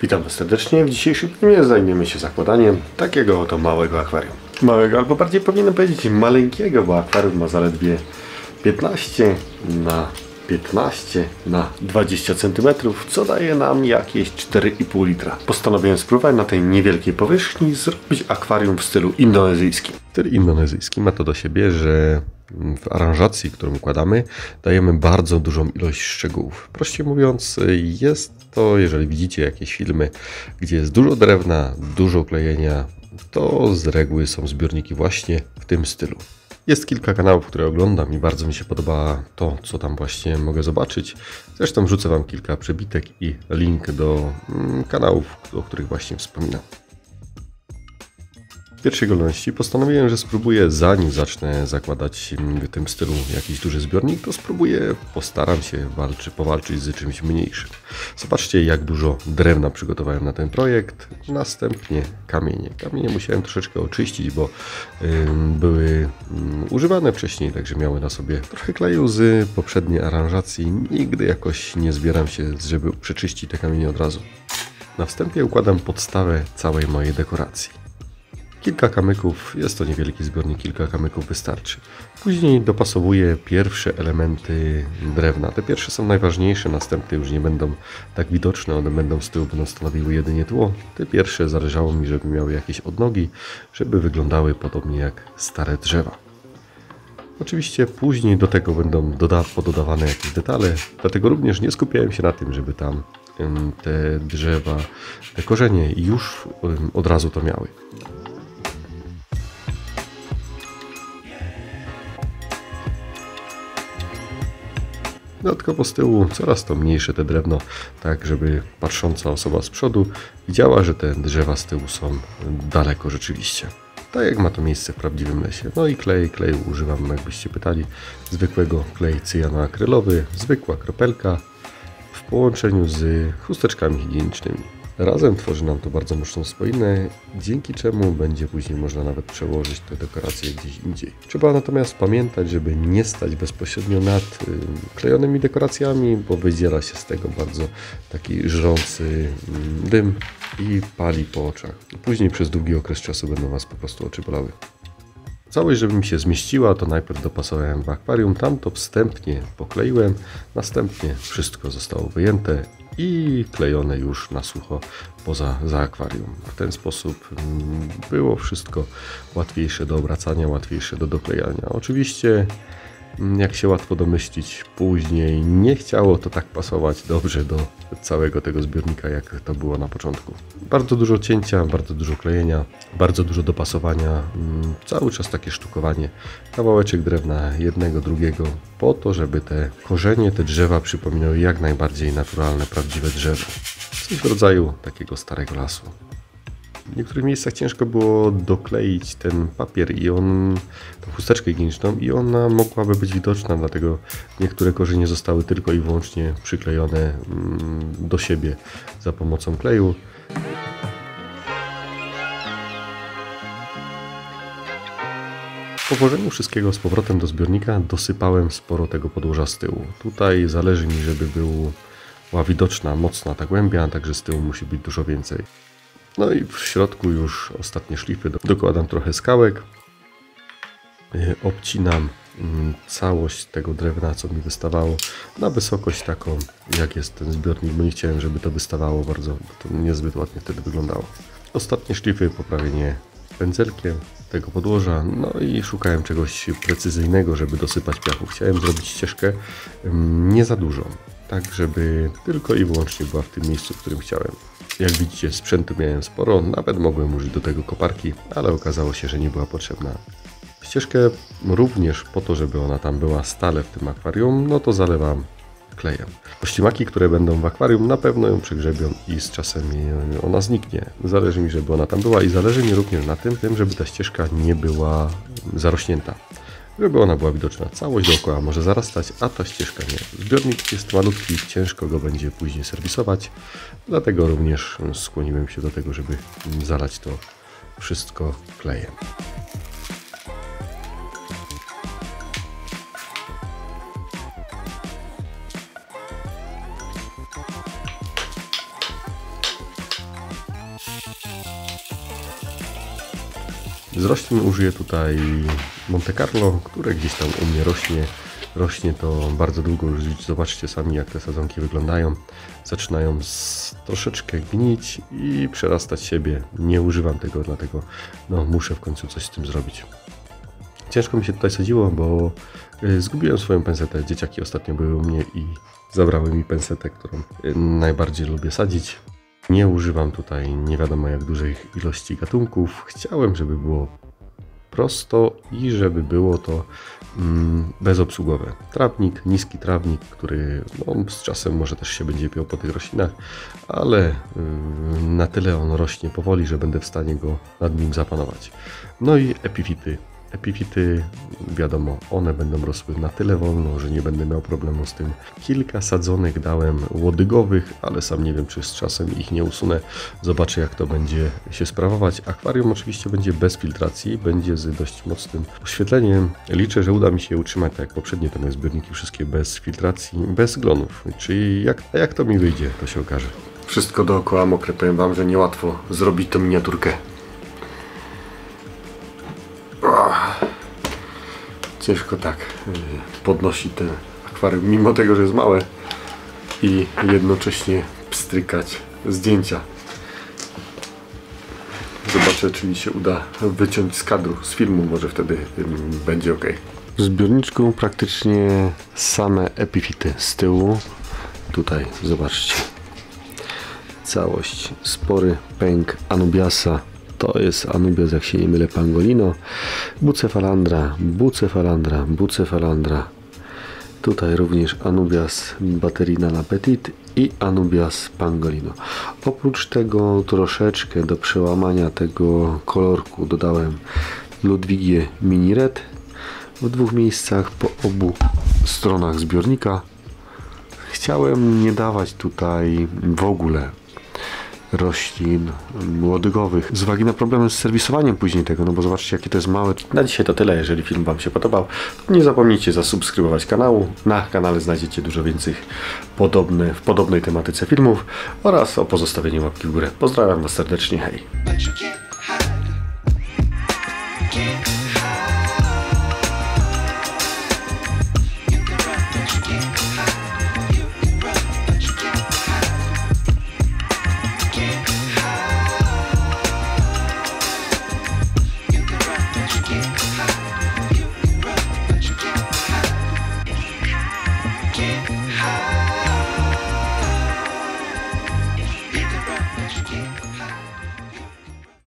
Witam Was serdecznie. W dzisiejszym filmie zajmiemy się zakładaniem takiego oto małego akwarium. Małego, albo bardziej powinienem powiedzieć maleńkiego, bo akwarium ma zaledwie 15 na 15 na 20 cm, co daje nam jakieś 4,5 litra. Postanowiłem spróbować na tej niewielkiej powierzchni zrobić akwarium w stylu indonezyjskim. Styl indonezyjski ma to do siebie, że w aranżacji, którą układamy, dajemy bardzo dużą ilość szczegółów. Prościej mówiąc, jest to, jeżeli widzicie jakieś filmy, gdzie jest dużo drewna, dużo klejenia, to z reguły są zbiorniki właśnie w tym stylu. Jest kilka kanałów, które oglądam i bardzo mi się podoba to, co tam właśnie mogę zobaczyć. Zresztą wrzucę Wam kilka przebitek i link do kanałów, o których właśnie wspominam. W pierwszej kolejności postanowiłem, że spróbuję, zanim zacznę zakładać w tym stylu jakiś duży zbiornik, to postaram się powalczyć z czymś mniejszym. Zobaczcie, jak dużo drewna przygotowałem na ten projekt. Następnie kamienie. Kamienie musiałem troszeczkę oczyścić, bo były używane wcześniej, także miały na sobie trochę kleju z poprzedniej aranżacji. Nigdy jakoś nie zbieram się, żeby przeczyścić te kamienie od razu. Na wstępie układam podstawę całej mojej dekoracji. Kilka kamyków, jest to niewielki zbiornik, kilka kamyków wystarczy. Później dopasowuję pierwsze elementy drewna. Te pierwsze są najważniejsze, następne już nie będą tak widoczne, one będą z tyłu, będą stanowiły jedynie tło. Te pierwsze zależało mi, żeby miały jakieś odnogi, żeby wyglądały podobnie jak stare drzewa. Oczywiście później do tego będą pododawane jakieś detale, dlatego również nie skupiałem się na tym, żeby tam te drzewa, te korzenie już od razu to miały. Dodatkowo z tyłu coraz to mniejsze te drewno, tak żeby patrząca osoba z przodu widziała, że te drzewa z tyłu są daleko rzeczywiście. Tak jak ma to miejsce w prawdziwym lesie. No i kleju używam, jakbyście pytali, zwykłego klej cyjanoakrylowy, zwykła kropelka w połączeniu z chusteczkami higienicznymi. Razem tworzy nam to bardzo mocną spoinę, dzięki czemu będzie później można nawet przełożyć te dekoracje gdzieś indziej. Trzeba natomiast pamiętać, żeby nie stać bezpośrednio nad klejonymi dekoracjami, bo wydziela się z tego bardzo taki żrący dym i pali po oczach. Później przez długi okres czasu będą Was po prostu oczy bolały. Całość, żeby mi się zmieściła, to najpierw dopasowałem w akwarium, tam to wstępnie pokleiłem, następnie wszystko zostało wyjęte i klejone już na sucho za akwarium. W ten sposób było wszystko łatwiejsze do obracania, łatwiejsze do doklejania. Oczywiście, jak się łatwo domyślić, później nie chciało to tak pasować dobrze do całego tego zbiornika, jak to było na początku. Bardzo dużo cięcia, bardzo dużo klejenia, bardzo dużo dopasowania, cały czas takie sztukowanie, kawałeczek drewna jednego, drugiego, po to, żeby te korzenie, te drzewa przypominały jak najbardziej naturalne, prawdziwe drzewo. Coś w rodzaju takiego starego lasu. W niektórych miejscach ciężko było dokleić ten papier i tą chusteczkę higieniczną i ona mogłaby być widoczna, dlatego niektóre korzenie zostały tylko i wyłącznie przyklejone do siebie za pomocą kleju. Po włożeniu wszystkiego z powrotem do zbiornika dosypałem sporo tego podłoża z tyłu. Tutaj zależy mi, żeby była widoczna, mocna ta głębia, także z tyłu musi być dużo więcej. No i w środku już ostatnie szlify. Dokładam trochę skałek. Obcinam całość tego drewna, co mi wystawało, na wysokość taką, jak jest ten zbiornik, bo nie chciałem, żeby to wystawało bardzo, bo to niezbyt ładnie wtedy wyglądało. Ostatnie szlify, poprawienie pędzelkiem tego podłoża, no i szukałem czegoś precyzyjnego, żeby dosypać piachu. Chciałem zrobić ścieżkę nie za dużą, tak żeby tylko i wyłącznie była w tym miejscu, w którym chciałem. Jak widzicie, sprzętu miałem sporo, nawet mogłem użyć do tego koparki, ale okazało się, że nie była potrzebna. Ścieżkę również po to, żeby ona tam była stale w tym akwarium, no to zalewam klejem. Ślimaki, które będą w akwarium, na pewno ją przegrzebią i z czasem ona zniknie. Zależy mi, żeby ona tam była i zależy mi również na tym, żeby ta ścieżka nie była zarośnięta. Żeby ona była widoczna. Całość dookoła może zarastać, a ta ścieżka nie. Zbiornik jest malutki, ciężko go będzie później serwisować, dlatego również skłoniłem się do tego, żeby zalać to wszystko klejem. Z roślin użyję tutaj Monte Carlo, które gdzieś tam u mnie rośnie. Rośnie to bardzo długo już. Zobaczcie sami, jak te sadzonki wyglądają. Zaczynają troszeczkę gnić i przerastać siebie. Nie używam tego, dlatego muszę w końcu coś z tym zrobić. Ciężko mi się tutaj sadziło, bo zgubiłem swoją pensetę. Dzieciaki ostatnio były u mnie i zabrały mi pensetę, którą najbardziej lubię sadzić. Nie używam tutaj nie wiadomo jak dużej ilości gatunków. Chciałem, żeby było prosto i żeby było to bezobsługowe. Trawnik, niski trawnik, który z czasem może też się będzie piął po tych roślinach, ale na tyle on rośnie powoli, że będę w stanie go nad nim zapanować. No i epifity. Epifity, wiadomo, one będą rosły na tyle wolno, że nie będę miał problemu z tym. Kilka sadzonek dałem łodygowych, ale sam nie wiem, czy z czasem ich nie usunę. Zobaczę, jak to będzie się sprawować. Akwarium oczywiście będzie bez filtracji, będzie z dość mocnym oświetleniem. Liczę, że uda mi się utrzymać, tak jak poprzednie te moje zbiorniki, wszystkie bez filtracji, bez glonów. Czyli jak to mi wyjdzie, to się okaże. Wszystko dookoła mokre, powiem wam, że niełatwo zrobić tą miniaturkę. Ciężko tak podnosić ten akwarium, mimo tego, że jest małe, i jednocześnie pstrykać zdjęcia. Zobaczę, czy mi się uda wyciąć z kadru, z filmu, może wtedy będzie ok. W zbiorniczku praktycznie same epifity z tyłu. Tutaj zobaczcie. Całość, spory pęk Anubiasa. To jest Anubias, jak się nie mylę, Pangolino, Bucephalandra, Bucephalandra, Bucephalandra. Tutaj również Anubias Batterina na Petit i Anubias Pangolino. Oprócz tego troszeczkę do przełamania tego kolorku dodałem Ludwigię Mini Red w dwóch miejscach po obu stronach zbiornika. Chciałem nie dawać tutaj w ogóle roślin łodygowych z uwagi na problemy z serwisowaniem później tego, bo zobaczcie, jakie to jest małe. Na dzisiaj to tyle. Jeżeli film wam się podobał, to nie zapomnijcie zasubskrybować kanału. Na kanale znajdziecie dużo więcej w podobnej tematyce filmów oraz o pozostawieniu łapki w górę. Pozdrawiam was serdecznie, hej!